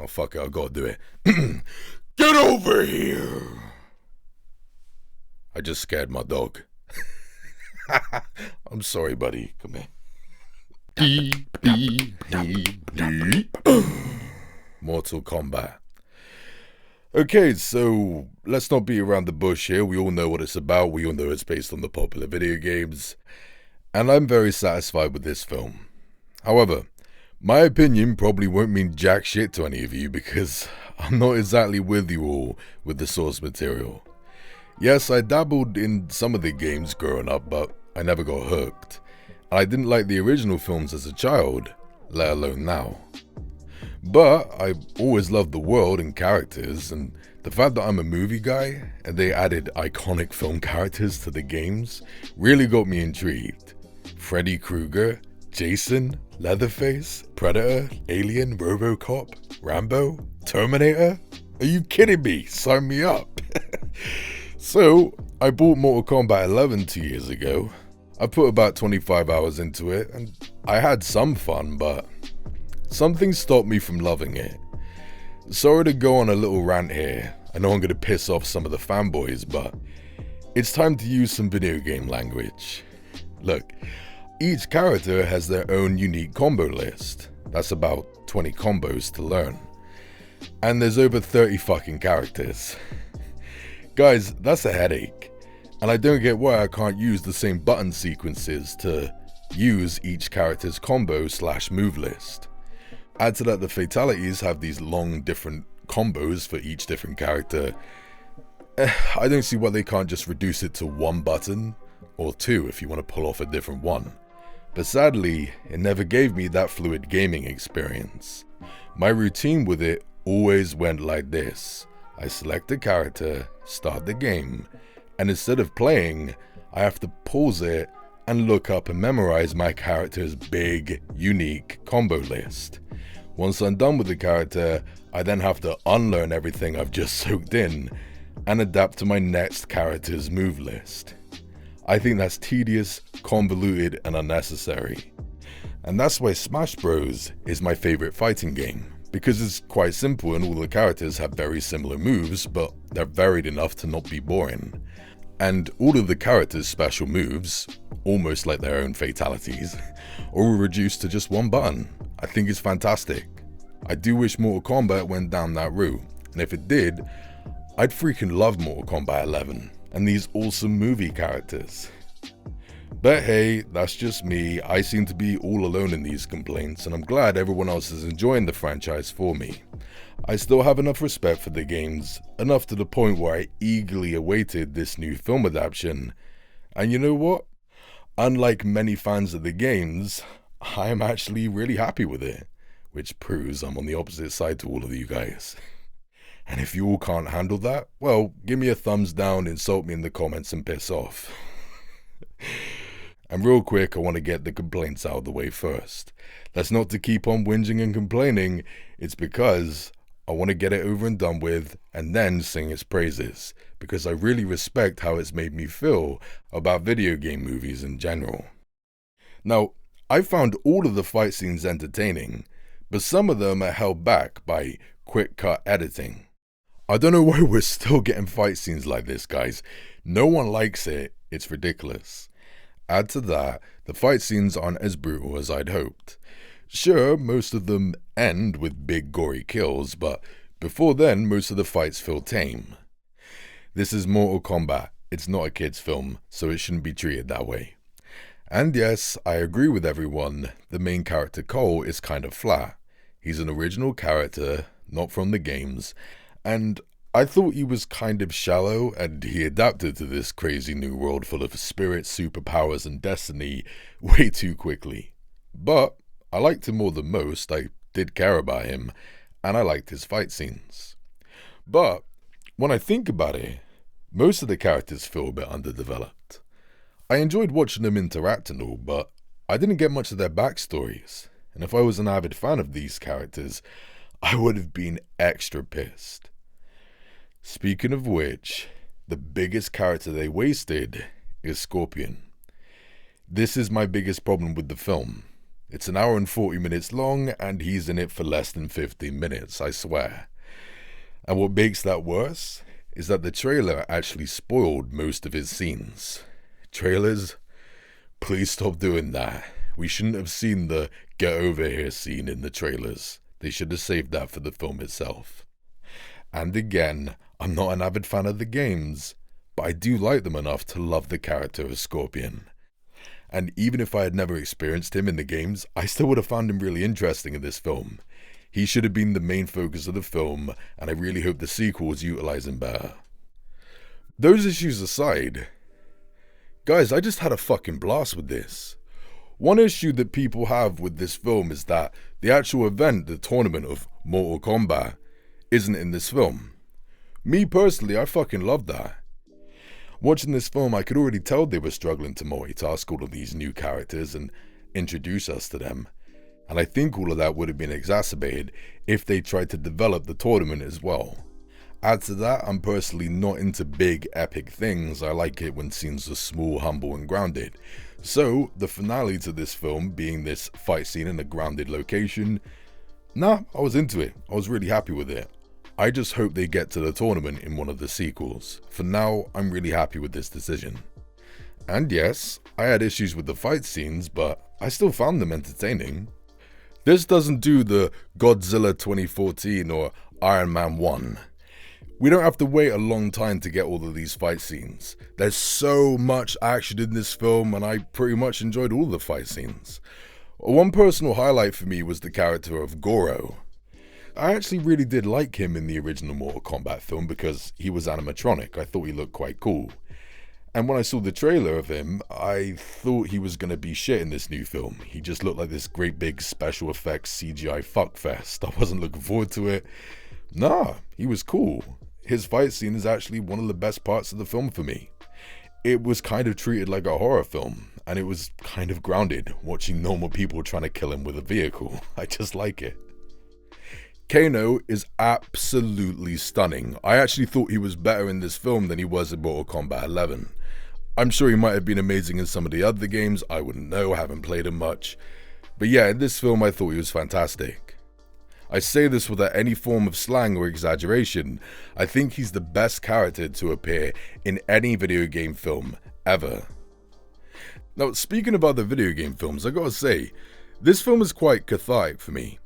Oh, fuck it, I gotta do it. Get over here! I just scared my dog. I'm sorry, buddy. Come here. Mortal Kombat. Okay, so let's not beat around the bush here. We all know what it's about. We all know it's based on the popular video games. And I'm very satisfied with this film. However, my opinion probably won't mean jack shit to any of you because I'm not exactly with you all with the source material. Yes, I dabbled in some of the games growing up, but I never got hooked. I didn't like the original films as a child, let alone now. But I always loved the world and characters, and the fact that I'm a movie guy and they added iconic film characters to the games really got me intrigued. Freddy Krueger, Jason, Leatherface, Predator, Alien, RoboCop, Rambo, Terminator? Are you kidding me? Sign me up. So, I bought Mortal Kombat 11 2 years ago. I put about 25 hours into it, and I had some fun, but something stopped me from loving it. Sorry to go on a little rant here. I know I'm going to piss off some of the fanboys, but it's time to use some video game language. Look, each character has their own unique combo list. That's about 20 combos to learn. And there's over 30 fucking characters. Guys, that's a headache. And I don't get why I can't use the same button sequences to use each character's combo/move list. Add to that the fatalities have these long different combos for each different character. I don't see why they can't just reduce it to one button, or two if you want to pull off a different one. But sadly, it never gave me that fluid gaming experience. My routine with it always went like this. I select a character, start the game, and instead of playing, I have to pause it and look up and memorize my character's big, unique combo list. Once I'm done with the character, I then have to unlearn everything I've just soaked in and adapt to my next character's move list. I think that's tedious, convoluted, and unnecessary. And that's why Smash Bros is my favorite fighting game, because it's quite simple and all the characters have very similar moves, but they're varied enough to not be boring. And all of the characters' special moves, almost like their own fatalities, are all reduced to just one button. I think it's fantastic. I do wish Mortal Kombat went down that route, and if it did, I'd freaking love Mortal Kombat 11 and these awesome movie characters. But hey, that's just me. I seem to be all alone in these complaints, and I'm glad everyone else is enjoying the franchise for me. I still have enough respect for the games, enough to the point where I eagerly awaited this new film adaptation. And you know what? Unlike many fans of the games, I am actually really happy with it, which proves I'm on the opposite side to all of you guys. And if you all can't handle that, well, give me a thumbs down, insult me in the comments, and piss off. And real quick, I want to get the complaints out of the way first. That's not to keep on whinging and complaining, it's because I want to get it over and done with and then sing its praises, because I really respect how it's made me feel about video game movies in general. Now, I found all of the fight scenes entertaining, but some of them are held back by quick cut editing. I don't know why we're still getting fight scenes like this, guys. No one likes it, it's ridiculous. Add to that, the fight scenes aren't as brutal as I'd hoped. Sure, most of them end with big gory kills, but before then, most of the fights feel tame. This is Mortal Kombat. It's not a kid's film, so it shouldn't be treated that way. And yes, I agree with everyone, the main character Cole is kind of flat. He's an original character, not from the games, and I thought he was kind of shallow and he adapted to this crazy new world full of spirits, superpowers, and destiny way too quickly. But I liked him more than most, I did care about him, and I liked his fight scenes. But when I think about it, most of the characters feel a bit underdeveloped. I enjoyed watching them interact and all, but I didn't get much of their backstories, and if I was an avid fan of these characters, I would have been extra pissed. Speaking of which, the biggest character they wasted is Scorpion. This is my biggest problem with the film. It's an hour and 40 minutes long, and he's in it for less than 15 minutes, I swear. And what makes that worse is that the trailer actually spoiled most of his scenes. Trailers, please stop doing that. We shouldn't have seen the get over here scene in the trailers. They should have saved that for the film itself. And again, I'm not an avid fan of the games, but I do like them enough to love the character of Scorpion. And even if I had never experienced him in the games, I still would have found him really interesting in this film. He should have been the main focus of the film, and I really hope the sequels utilize him better. Those issues aside, guys, I just had a fucking blast with this. One issue that people have with this film is that the actual event, the tournament of Mortal Kombat, isn't in this film. Me personally, I fucking love that. Watching this film, I could already tell they were struggling to multitask all of these new characters and introduce us to them. And I think all of that would have been exacerbated if they tried to develop the tournament as well. Add to that, I'm personally not into big, epic things. I like it when scenes are small, humble, and grounded. So, the finale to this film being this fight scene in a grounded location, I was into it. I was really happy with it. I just hope they get to the tournament in one of the sequels. For now, I'm really happy with this decision. And yes, I had issues with the fight scenes, but I still found them entertaining. This doesn't do the Godzilla 2014 or Iron Man 1. We don't have to wait a long time to get all of these fight scenes. There's so much action in this film, and I pretty much enjoyed all the fight scenes. One personal highlight for me was the character of Goro. I actually really did like him in the original Mortal Kombat film because he was animatronic. I thought he looked quite cool. And when I saw the trailer of him, I thought he was going to be shit in this new film. He just looked like this great big special effects CGI fuckfest. I wasn't looking forward to it. He was cool. His fight scene is actually one of the best parts of the film for me. It was kind of treated like a horror film, and it was kind of grounded, watching normal people trying to kill him with a vehicle. I just like it. Kano is absolutely stunning. I actually thought he was better in this film than he was in Mortal Kombat 11. I'm sure he might have been amazing in some of the other games, I wouldn't know, haven't played him much. But yeah, in this film I thought he was fantastic. I say this without any form of slang or exaggeration. I think he's the best character to appear in any video game film ever. Now, speaking of other video game films, I gotta say, this film is quite cathartic for me.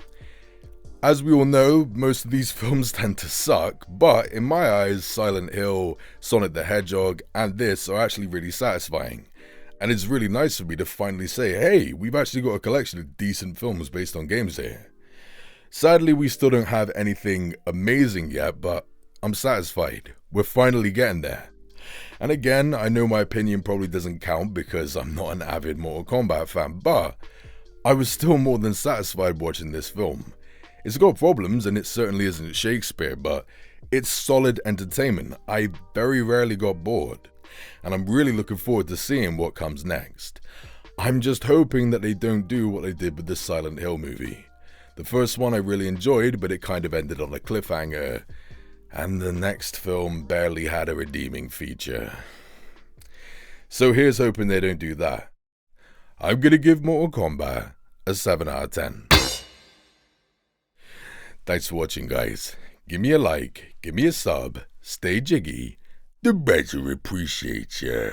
As we all know, most of these films tend to suck, but in my eyes, Silent Hill, Sonic the Hedgehog, and this are actually really satisfying. And it's really nice for me to finally say, hey, we've actually got a collection of decent films based on games here. Sadly, we still don't have anything amazing yet, but I'm satisfied. We're finally getting there. And again, I know my opinion probably doesn't count because I'm not an avid Mortal Kombat fan, but I was still more than satisfied watching this film. It's got problems, and it certainly isn't Shakespeare, but it's solid entertainment. I very rarely got bored, and I'm really looking forward to seeing what comes next. I'm just hoping that they don't do what they did with the Silent Hill movie. The first one I really enjoyed, but it kind of ended on a cliffhanger, and the next film barely had a redeeming feature. So here's hoping they don't do that. I'm gonna give Mortal Kombat a 7 out of 10. Thanks for watching, guys. Give me a like, give me a sub, stay jiggy. The better appreciate ya.